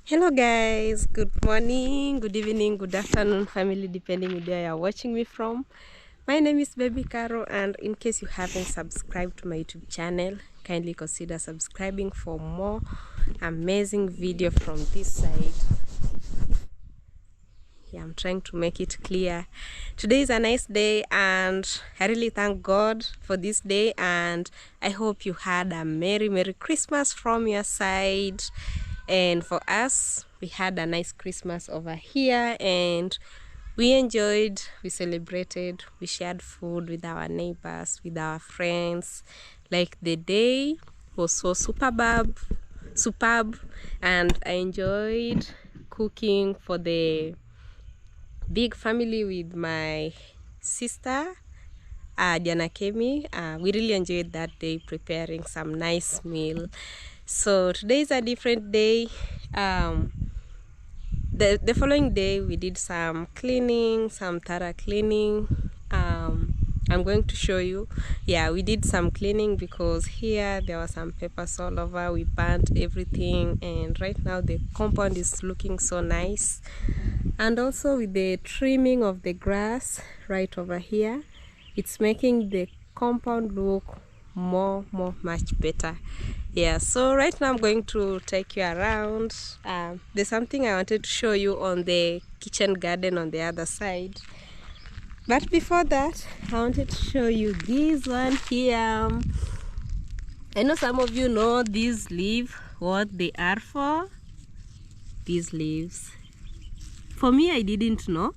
Hello guys, good morning, good evening, good afternoon family, depending on where you're watching me from. My name is Baby Caro, and in case you haven't subscribed to my YouTube channel, kindly consider subscribing for more amazing video from this side. Yeah, I'm trying to make it clear. Today is a nice day and I really thank God for this day, and I hope you had a Merry Christmas from your side. And for us, we had a nice Christmas over here and we enjoyed, we celebrated, we shared food with our neighbors, with our friends. Like, the day was so superb, and I enjoyed cooking for the big family with my sister, Diana Kemi. We really enjoyed that day, preparing some nice meal. So today is a different day. The following day we did some cleaning, some thorough cleaning. I'm going to show you. Yeah, we did some cleaning because here there were some papers all over. We burnt everything, and right now the compound is looking so nice. And also with the trimming of the grass right over here, it's making the compound look much better. Yeah, so right now I'm going to take you around. There's something I wanted to show you on the kitchen garden on the other side, but before that I wanted to show you this one here. I know some of you know these leaves, what they are for. These leaves, for me, I didn't know.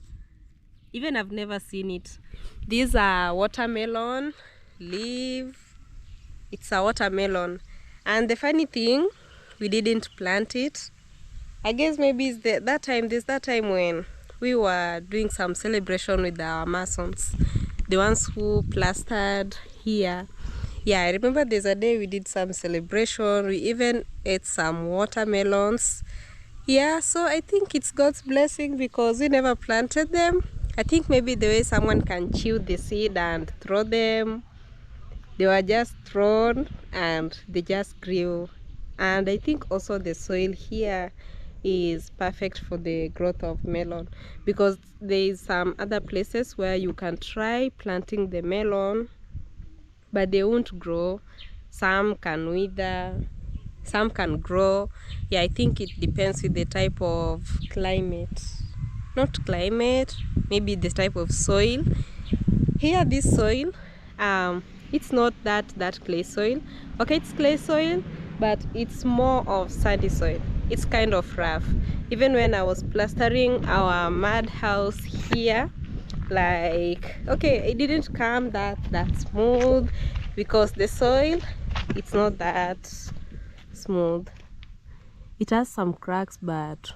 Even I've never seen it. These are watermelon leaf. It's a watermelon, and the funny thing, we didn't plant it. I guess maybe it's that time when we were doing some celebration with our masons, the ones who plastered here. Yeah, I remember there's a day we did some celebration. We even ate some watermelons. Yeah, so I think it's God's blessing because we never planted them. I think maybe the way someone can chew the seed and throw them, they were just thrown and they just grew. And I think also the soil here is perfect for the growth of melon, because there is some other places where you can try planting the melon but they won't grow. Some can wither, some can grow. Yeah, I think it depends with the type of climate. Not climate, maybe the type of soil. Here, this soil, it's not that clay soil. Okay, it's clay soil, but it's more of sandy soil. It's kind of rough. Even when I was plastering our mud house here, like, okay, it didn't come that smooth because the soil, it's not that smooth. It has some cracks, but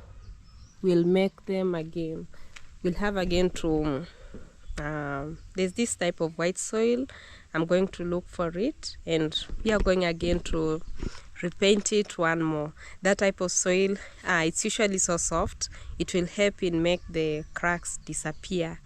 we'll make them again. We'll have again to there's this type of white soil. I'm going to look for it, and we are going again to repaint it one more. That type of soil, it's usually so soft, it will help in make the cracks disappear.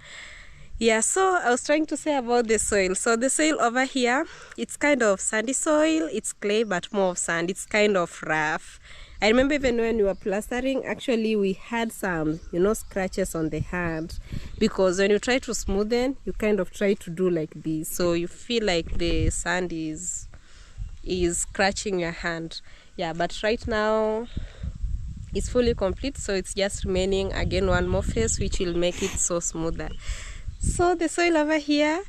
Yeah, so I was trying to say about the soil. So the soil over here, it's kind of sandy soil. It's clay, but more of sand. It's kind of rough. I remember even when we were plastering, actually we had some, scratches on the hand, because when you try to smoothen, you kind of try to do like this. So you feel like the sand is scratching your hand. Yeah, but right now it's fully complete. So it's just remaining again one more phase, which will make it so smoother. So the soil over here,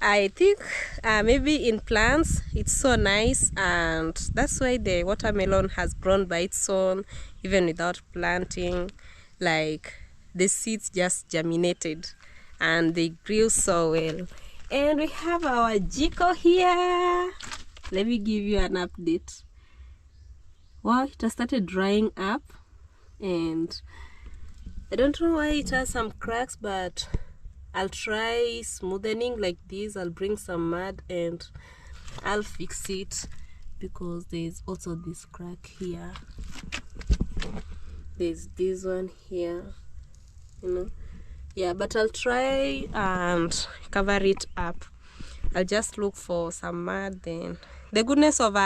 I think maybe in plants it's so nice, and that's why the watermelon has grown by its own, even without planting. Like, the seeds just germinated and they grew so well. And we have our jiko here. Let me give you an update. Wow, it has started drying up, and I don't know why it has some cracks, but I'll try smoothing like this. I'll bring some mud and I'll fix it, because there's also this crack here. There's this one here, Yeah, but I'll try and cover it up. I'll just look for some mud. Then the goodness of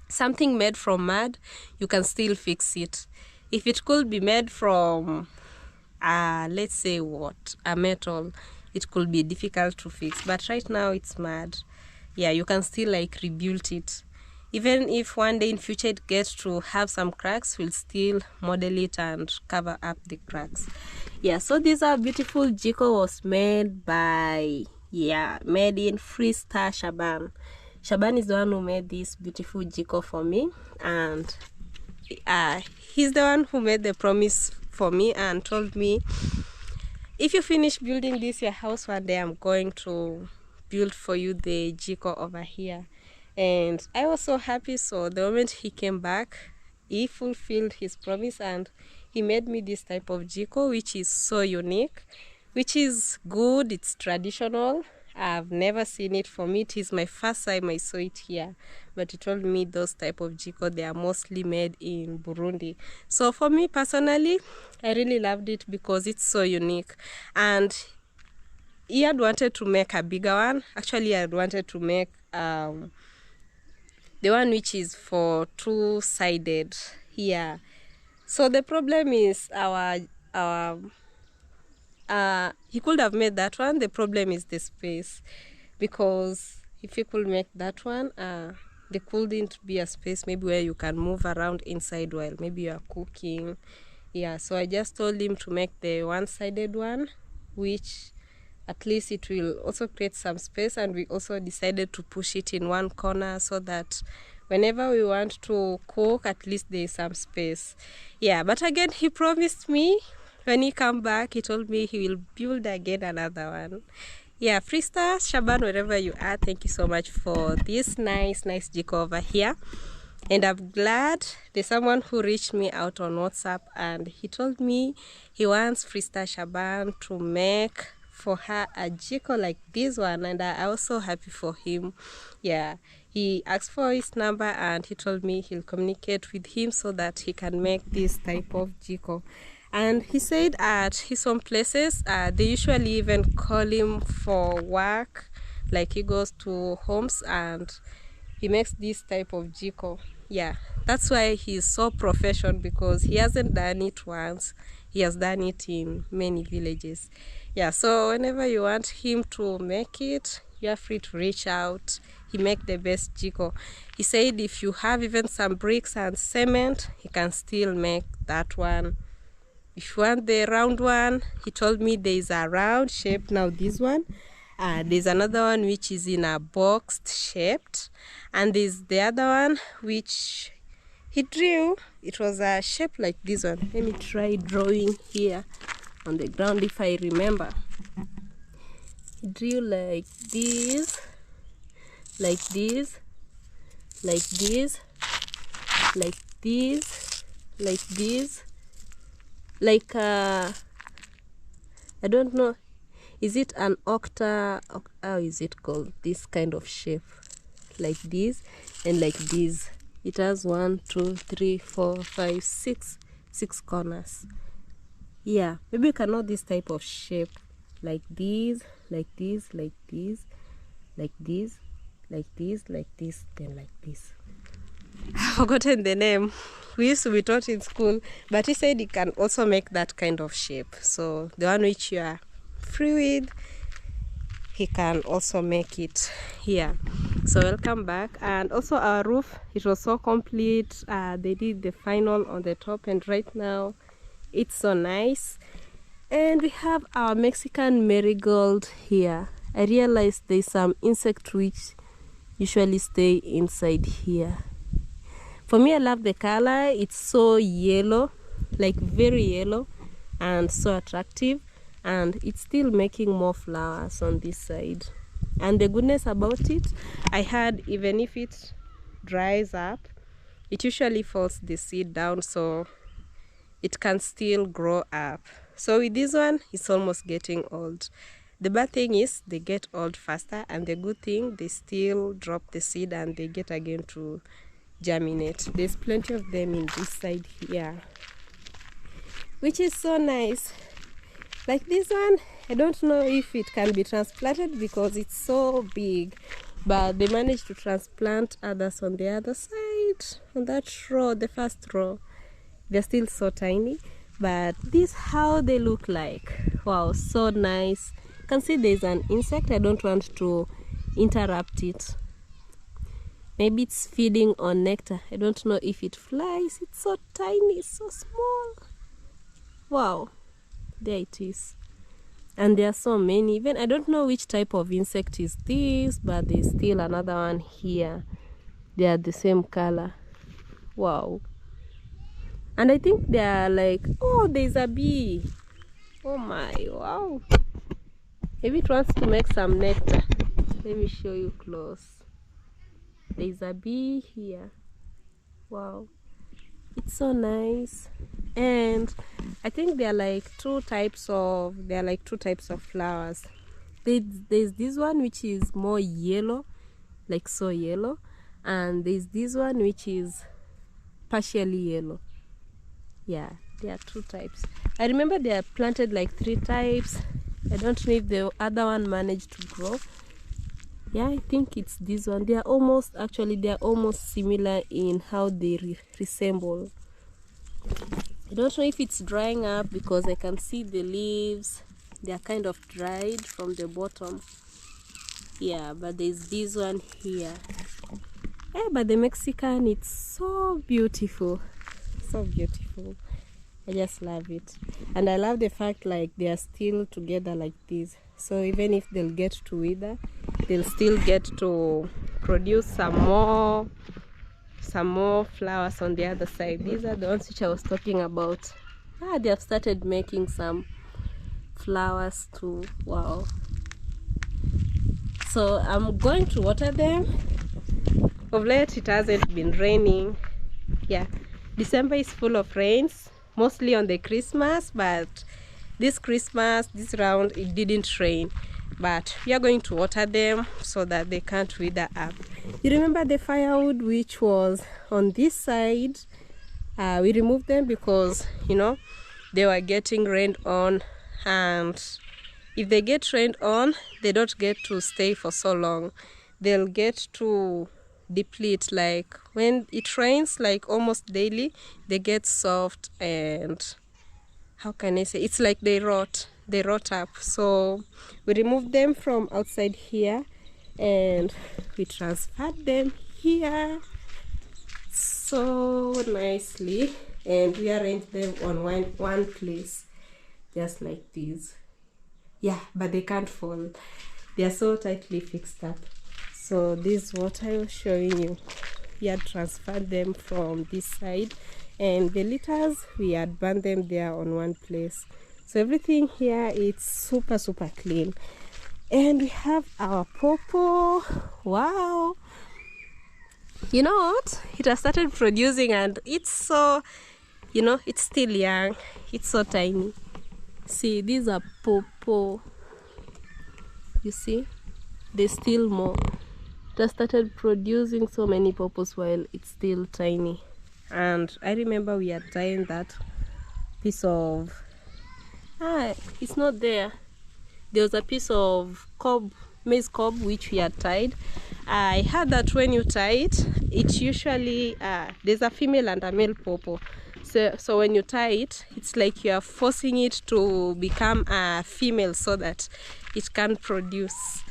something made from mud, you can still fix it. If it could be made from let's say what, a metal, it could be difficult to fix, but right now it's mud. Yeah, you can still like rebuild it. Even if one day in future it gets to have some cracks, we'll still model it and cover up the cracks. Yeah, so this our beautiful jiko was made by, yeah, made in Freestar Shaban. Shaban is the one who made this beautiful jiko for me, and he's the one who made the promise for me and told me, if you finish building this your house one day, I'm going to build for you the jiko over here. And I was so happy. So the moment he came back, he fulfilled his promise and he made me this type of jiko, which is so unique, which is good. It's traditional. I've never seen it. For me, it is my first time I saw it here. But he told me those type of jiko, they are mostly made in Burundi. So for me personally, I really loved it because it's so unique. And he had wanted to make a bigger one. Actually, I had wanted to make the one which is for two-sided here. So the problem is he could have made that one. The problem is the space, because if you could make that one, there couldn't be a space maybe where you can move around inside while maybe you are cooking. Yeah, so I just told him to make the one-sided one, which at least it will also create some space, and we also decided to push it in one corner so that whenever we want to cook, at least there is some space. Yeah, but again, he promised me when he come back, he told me he will build again another one. Yeah, Freestar Shaban, wherever you are, thank you so much for this nice jiko over here. And I'm glad there's someone who reached me out on WhatsApp and he told me he wants Freestar Shaban to make for her a jiko like this one, and I was so happy for him. Yeah, he asked for his number and he told me he'll communicate with him so that he can make this type of jiko. And he said at his own places, they usually even call him for work, like he goes to homes and he makes this type of jiko. Yeah, that's why he's so professional, because he hasn't done it once, he has done it in many villages. Yeah, so whenever you want him to make it, you're free to reach out. He make the best jiko. He said if you have even some bricks and cement, he can still make that one. If you want the round one, he told me there is a round shape. Now this one, there's another one which is in a boxed shaped, and there's the other one which he drew. It was a shape like this one. Let me try drawing here on the ground if I remember. He drew like this, like this, like this, like this, like this, like I don't know, is it an how is it called, this kind of shape, like this and like this. It has 1, 2, 3, 4, 5, 6 corners. Yeah, maybe you can know this type of shape, like this, like this, like this, like this, like this, like this, then like this. I've forgotten the name. We used to be taught in school, but he said he can also make that kind of shape. So the one which you are free with, he can also make it here. So welcome back. And also our roof, it was so complete. They did the final on the top, and right now it's so nice. And we have our Mexican marigold here. I realized there's some insect which usually stay inside here. For me, I love the color. It's so yellow, like very yellow, and so attractive. And it's still making more flowers on this side. And the goodness about it, I heard even if it dries up, it usually falls the seed down, so it can still grow up. So with this one, it's almost getting old. The bad thing is they get old faster, and the good thing, they still drop the seed and they get again to germinate. There's plenty of them in this side here, which is so nice. Like this one, I don't know if it can be transplanted because it's so big, but they managed to transplant others on the other side, on that row, the first row. They're still so tiny, but this how they look like. Wow, so nice. You can see there's an insect. I don't want to interrupt it. Maybe it's feeding on nectar. I don't know if it flies. It's so tiny, so small. Wow, there it is. And there are so many. Even I don't know which type of insect is this, but there's still another one here. They are the same color. Wow. And I think they are like, oh, there's a bee. Oh my, wow. Maybe it wants to make some nectar. Let me show you close. There's a bee here. Wow. It's so nice. And I think there are like two types of flowers. There's this one which is more yellow, like so yellow, and there's this one which is partially yellow. Yeah, there are two types. I remember they are planted like 3 types. I don't know if the other one managed to grow. Yeah, I think it's this one. They are almost similar in how they resemble. I don't know if it's drying up because I can see the leaves. They are kind of dried from the bottom. Yeah, but there's this one here. Yeah, but the Mexican, it's so beautiful. So beautiful. I just love it. And I love the fact like they are still together like this. So even if they'll get to wither, they'll still get to produce some more flowers on the other side. These are the ones which I was talking about. They have started making some flowers too. Wow. So I'm going to water them. Of late it hasn't been raining. Yeah, December is full of rains, mostly on the Christmas, but this round it didn't rain. But we are going to water them so that they can't wither up. You remember the firewood which was on this side? We removed them because, you know, they were getting rained on, and if they get rained on, they don't get to stay for so long. They'll get to deplete. Like when it rains like almost daily, they get soft, and how can I say, it's like they rot up. So we removed them from outside here and we transferred them here so nicely, and we arranged them on one place just like this. Yeah, but they can't fall. They are so tightly fixed up. So this is what I was showing you. We had transferred them from this side, and the litters, we had burned them there on one place. So everything here is super clean. And we have our pawpaw. Wow. You know what? It has started producing, and it's so, you know, it's still young. It's so tiny. See, these are pawpaw. You see? There's still more. It has started producing so many pawpaws while it's still tiny. And I remember we had tied that piece of... it's not there. There was a piece of maize cob which we had tied. I heard that when you tie it, it usually there's a female and a male pawpaw. So when you tie it, it's like you are forcing it to become a female so that it can produce.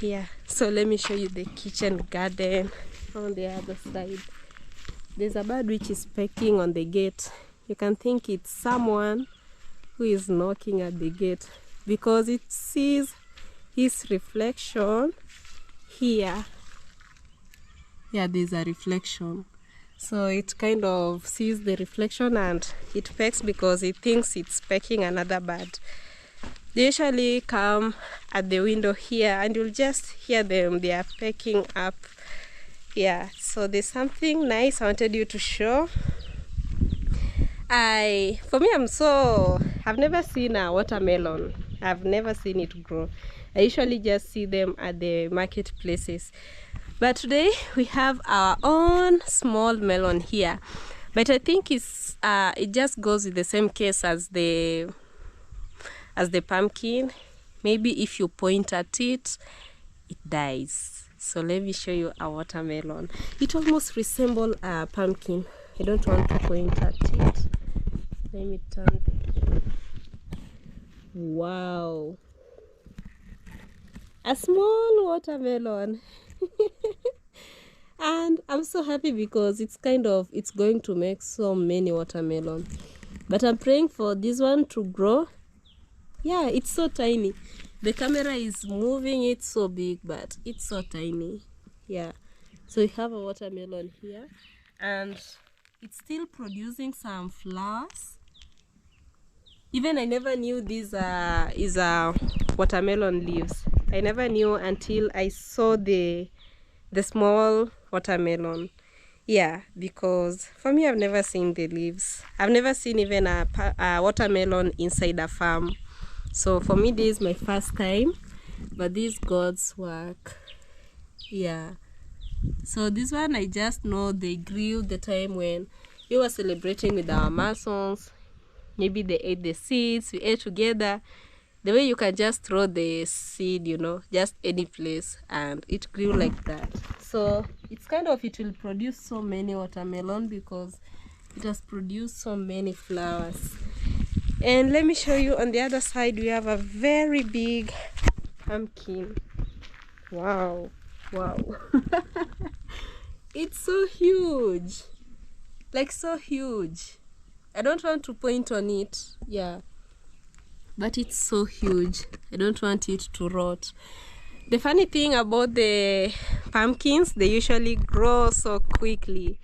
Yeah. So let me show you the kitchen garden on the other side. There's a bird which is pecking on the gate. You can think it's someone who is knocking at the gate because it sees his reflection here. Yeah, there's a reflection. So it kind of sees the reflection and it pecks because it thinks it's pecking another bird. They usually come at the window here and you'll just hear them. They are pecking up. Yeah, so there's something nice I wanted you to show. For me, I've never seen a watermelon. I've never seen it grow. I usually just see them at the marketplaces. But today we have our own small melon here. But I think it just goes with the same case as the pumpkin. Maybe if you point at it, it dies. So let me show you a watermelon. It almost resembles a pumpkin. I don't want to point at it. Let me turn this. Wow, a small watermelon. And I'm so happy because it's going to make so many watermelon. But I'm praying for this one to grow. Yeah, it's so tiny. The camera is moving it so big, but it's so tiny. Yeah, so we have a watermelon here, and it's still producing some flowers. Even I never knew these is watermelon leaves. I never knew until I saw the small watermelon. Yeah, because for me, I've never seen the leaves. I've never seen even a watermelon inside a farm. So for me, this is my first time, but this is God's work. Yeah. So this one, I just know they grew the time when we were celebrating with our Masons. Maybe they ate the seeds, we ate together. The way you can just throw the seed, just any place, and it grew like that. So it's it will produce so many watermelon because it has produced so many flowers. And let me show you on the other side, we have a very big pumpkin. Wow. It's so huge, like so huge. I don't want to point on it, yeah, but it's so huge. I don't want it to rot. The funny thing about the pumpkins, they usually grow so quickly,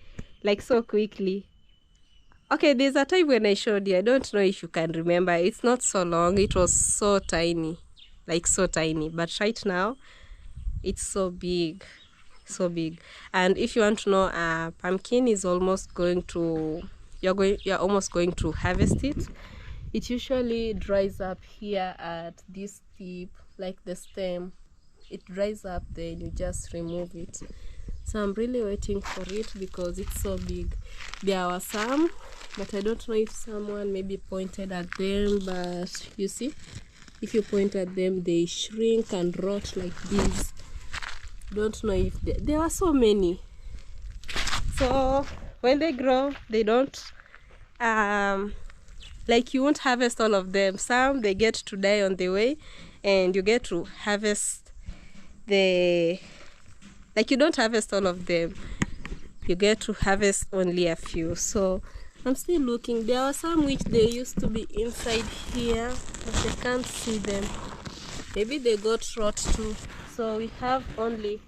Okay, there's a time when I showed you, I don't know if you can remember, it's not so long, it was so tiny, but right now it's so big. And if you want to know, a pumpkin is almost going to, you're almost going to harvest it. It usually dries up here at this tip, like the stem. It dries up, then you just remove it. So I'm really waiting for it because it's so big. There were some, but I don't know if someone maybe pointed at them, but you see, if you point at them, they shrink and rot like this. Don't know if there are so many. So when they grow, they don't you won't harvest all of them. Some they get to die on the way, and you get to harvest you don't harvest all of them, you get to harvest only a few. So I'm still looking. There are some which they used to be inside here, but I can't see them. Maybe they got rot too. So we have only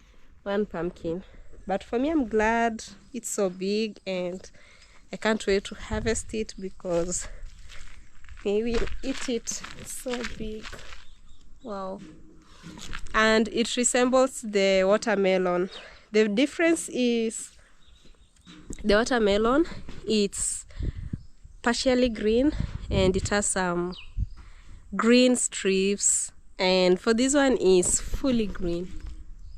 one pumpkin, but for me, I'm glad it's so big, and I can't wait to harvest it because maybe we'll eat it. It's so big. Wow. And it resembles the watermelon. The difference is the watermelon, it's partially green and it has some green strips, and for this one is fully green.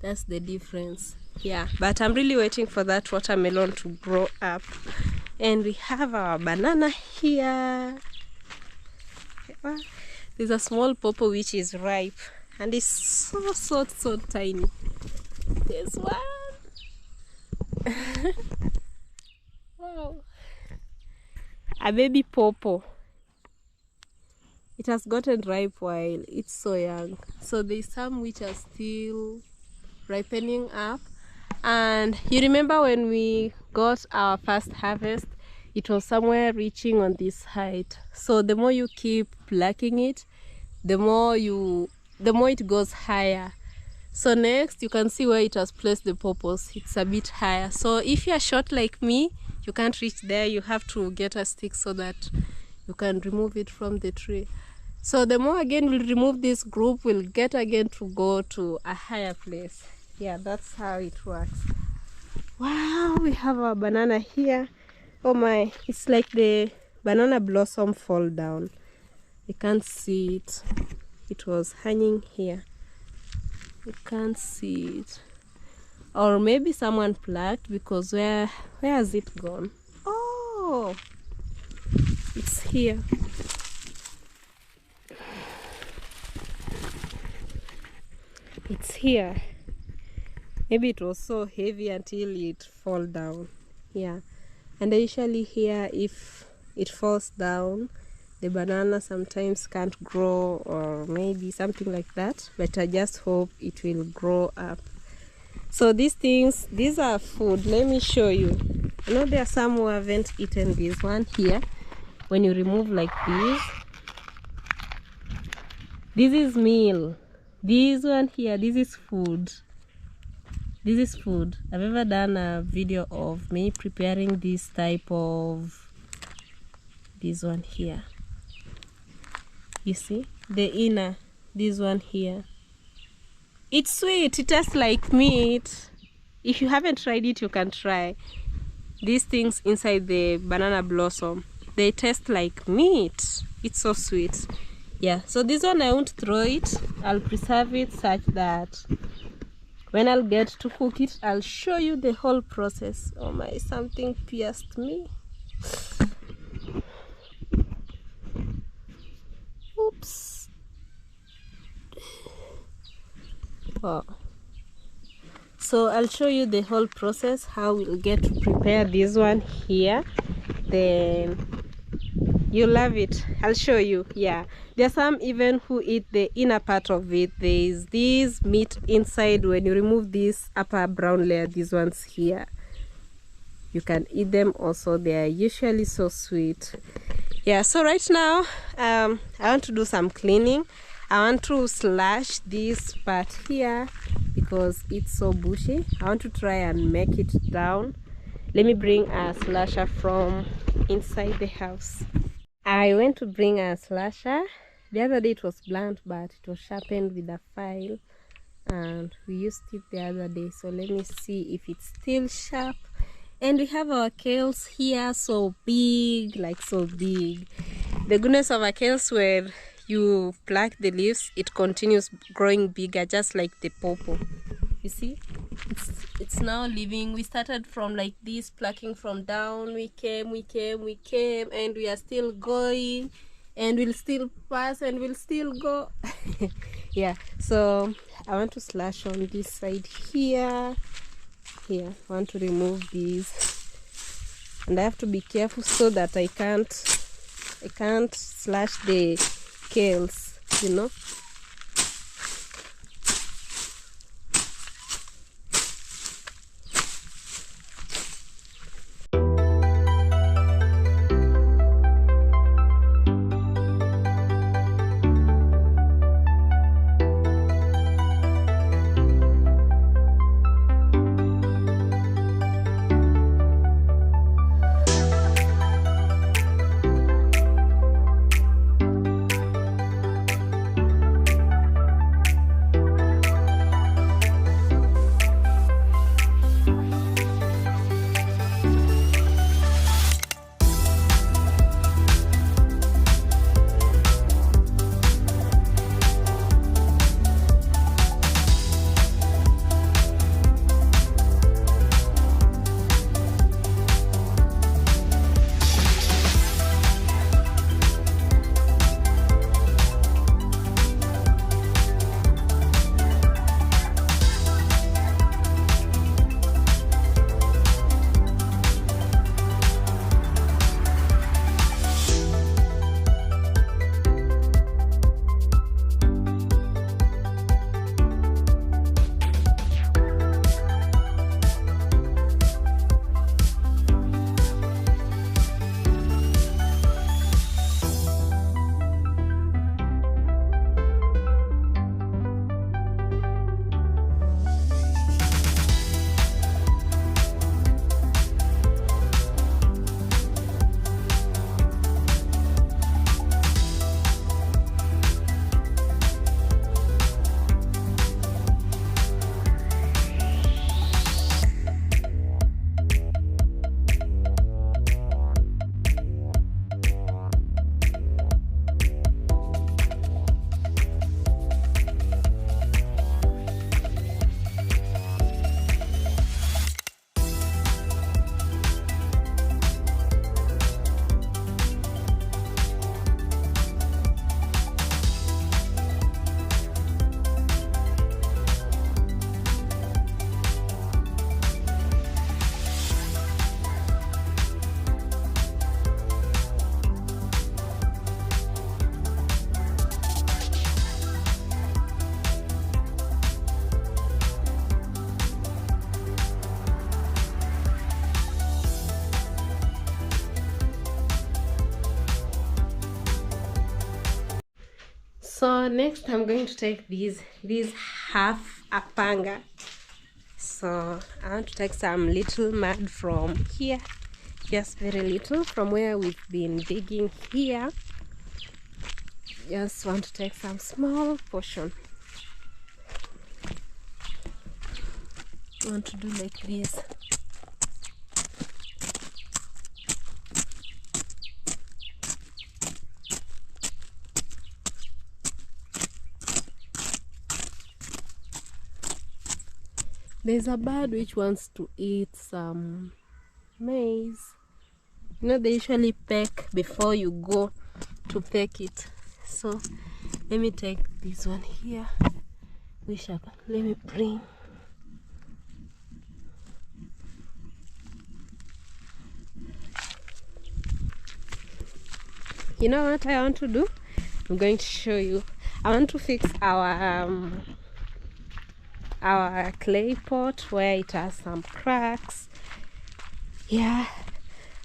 That's the difference. Yeah, but I'm really waiting for that watermelon to grow up. And we have our banana here. There's a small pawpaw which is ripe, and it's so tiny. There's one. Wow, a baby pawpaw. It has gotten ripe while it's so young. So there's some which are still ripening up. And you remember when we got our first harvest, it was somewhere reaching on this height. So the more you keep plucking it, the more it goes higher. So next you can see where it has placed the pawpaws. It's a bit higher. So if you're short like me, you can't reach there. You have to get a stick so that you can remove it from the tree. So the more again we'll remove this group, we'll get again to go to a higher place. Yeah, that's how it works. Wow, we have our banana here. Oh my, it's like the banana blossom fall down. You can't see it. It was hanging here. You can't see it. Or maybe someone plucked, because where has it gone? Oh, it's here. It's here. Maybe it was so heavy until it fall down. Yeah. And I usually hear if it falls down. The banana sometimes can't grow, or maybe something like that, but I just hope it will grow up. So these things, these are food. Let me show you. I know there are some who haven't eaten this one here. When you remove like this is meal. This one here, this is food. This is food. I've ever done a video of me preparing this type of, this one here. You see the inner, this one here. It's sweet, it tastes like meat. If you haven't tried it, you can try. These things inside the banana blossom, they taste like meat. It's so sweet. Yeah, so this one I won't throw it. I'll preserve it such that when I'll get to cook it, I'll show you the whole process. Oh my, something pierced me. Oops. Oh. So I'll show you the whole process, how we'll get to prepare this one here. Then you love it. I'll show you. Yeah, there are some even who eat the inner part of it. There is this meat inside. When you remove this upper brown layer, these ones here, you can eat them also. They are usually so sweet. Yeah, so right now I want to do some cleaning. I want to slash this part here because it's so bushy. I want to try and make it down. Let me bring a slasher from inside the house. I went to bring a slasher. The other day it was blunt, but it was sharpened with a file, and we used it the other day. So let me see if it's still sharp. And we have our kales here, so big, like so big. The goodness of our kales, where you pluck the leaves, it continues growing bigger, just like the pawpaw. You see, it's now living. We started from like this, plucking from down. We came, and we are still going, and we'll still pass, and we'll still go. Yeah, so I want to slash on this side here. I want to remove these, and I have to be careful so that I can't slash the kales, you know. So next I'm going to take this half a panga. So I want to take some little mud from here, just very little from where we've been digging here. Just want to take some small portion. I want to do like this. There's a bird which wants to eat some maize. You know, they usually peck before you go to peck it. So let me take this one here. Let me bring. You know what I want to do? I'm going to show you. I want to fix our clay pot where it has some cracks. Yeah,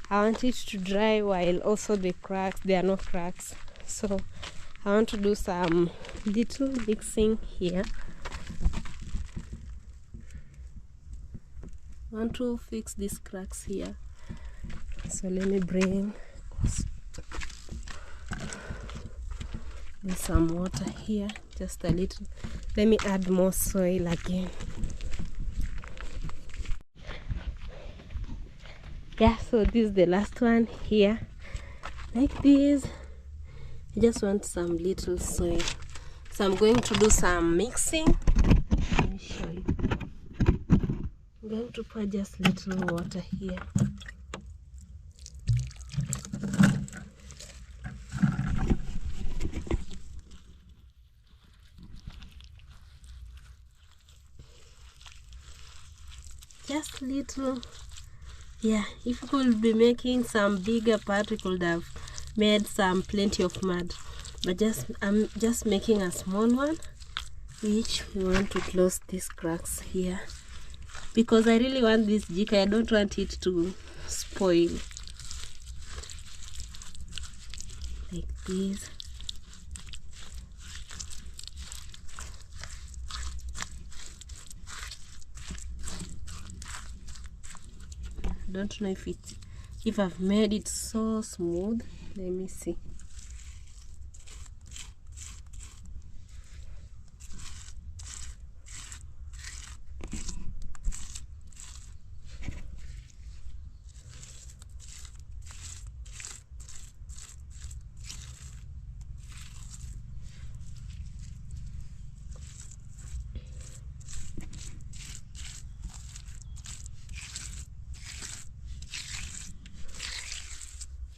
I want it to dry while also there are no cracks. So I want to do some little mixing here. I want to fix these cracks here. So let me bring some water here, just a little. Let me add more soil again. Yeah, so this is the last one here, like this. I just want some little soil, so I'm going to do some mixing. Let me show you. I'm going to pour just little water here. Just little. Yeah, if we could be making some bigger part, we could have made plenty of mud, but I'm just making a small one, which we want to close these cracks here, because I really want this jika. I don't want it to spoil. Like this. Don't know if I've made it so smooth. Let me see.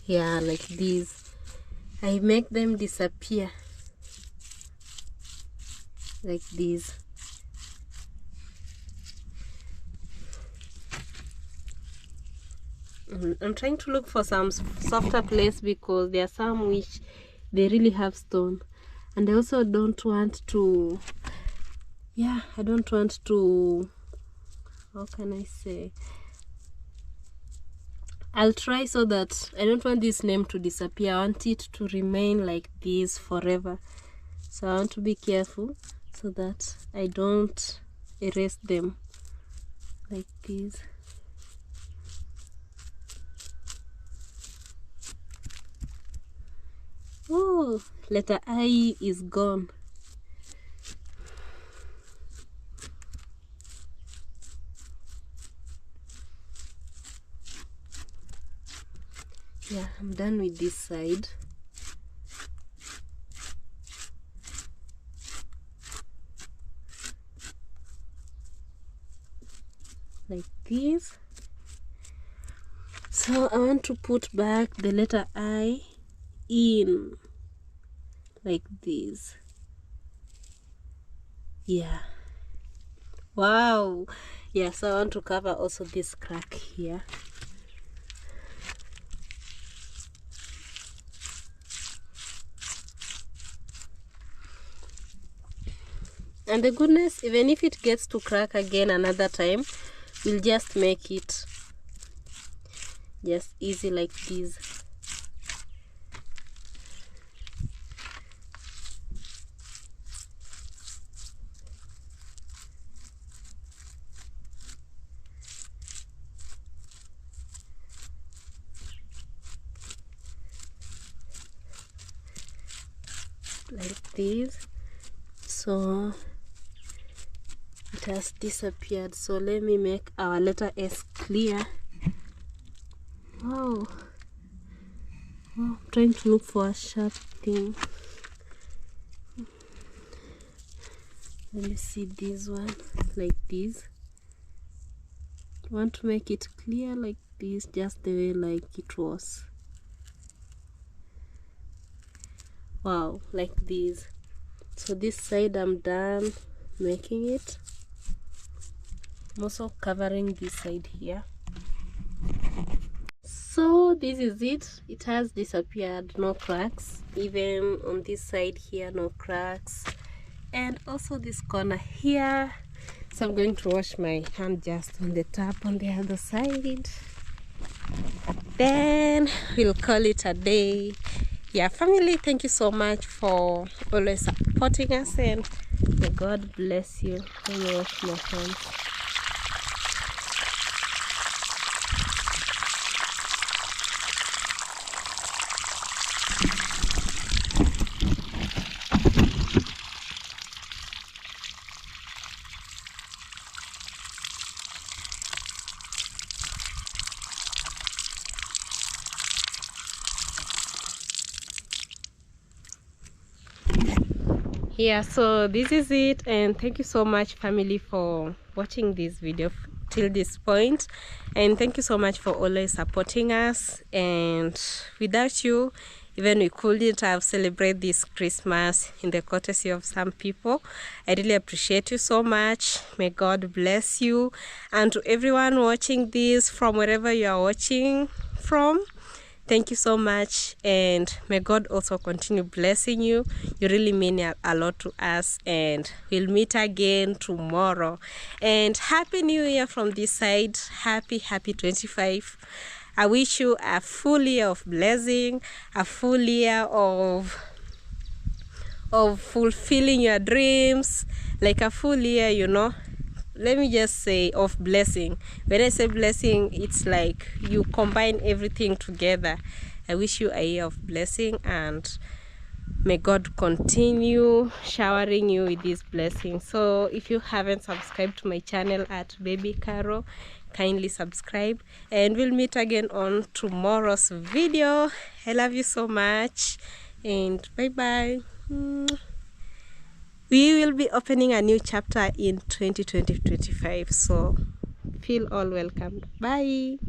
Yeah, like this. I make them disappear like this. I'm trying to look for some softer place, because there are some which they really have stone, and I also don't want to, yeah, I don't want to, how can I say, I'll try so that I don't want this name to disappear. I want it to remain like this forever. So I want to be careful so that I don't erase them like this. Oh, letter I is gone. Yeah, I'm done with this side. Like this. So I want to put back the letter I in like this. Yeah. Wow. Yeah, so I want to cover also this crack here. And the goodness, even if it gets to crack again another time, we'll just make it just easy like this. this. So it has disappeared. So let me make our letter S clear. Wow. I'm trying to look for a sharp thing. Let me see this one, like this. I want to make it clear like this, just the way like it was. Wow, like this. So this side I'm done making it. I'm also covering this side here. So this is it. It has disappeared, no cracks. Even on this side here, no cracks. And also this corner here. So I'm going to wash my hand just on the tap on the other side. Then we'll call it a day. Yeah, family, thank you so much for always supporting us, and may God bless you. Let me wash my hands. Yeah, so this is it, and thank you so much, family, for watching this video till this point, and thank you so much for always supporting us. And without you, even we couldn't have celebrated this Christmas in the courtesy of some people. I really appreciate you so much. May God bless you, and to everyone watching this from wherever you are watching from, thank you so much, and may God also continue blessing you. You really mean a lot to us, and we'll meet again tomorrow. And Happy New Year from this side. Happy 25. I wish you a full year of blessing, a full year of fulfilling your dreams, like a full year, you know. Let me just say of blessing. When I say blessing, it's like you combine everything together. I wish you a year of blessing, and may God continue showering you with these blessings. So if you haven't subscribed to my channel at Baby Caro, kindly subscribe, and we'll meet again on tomorrow's video. I love you so much, and bye bye. We will be opening a new chapter in 2020-25, so feel all welcome. Bye.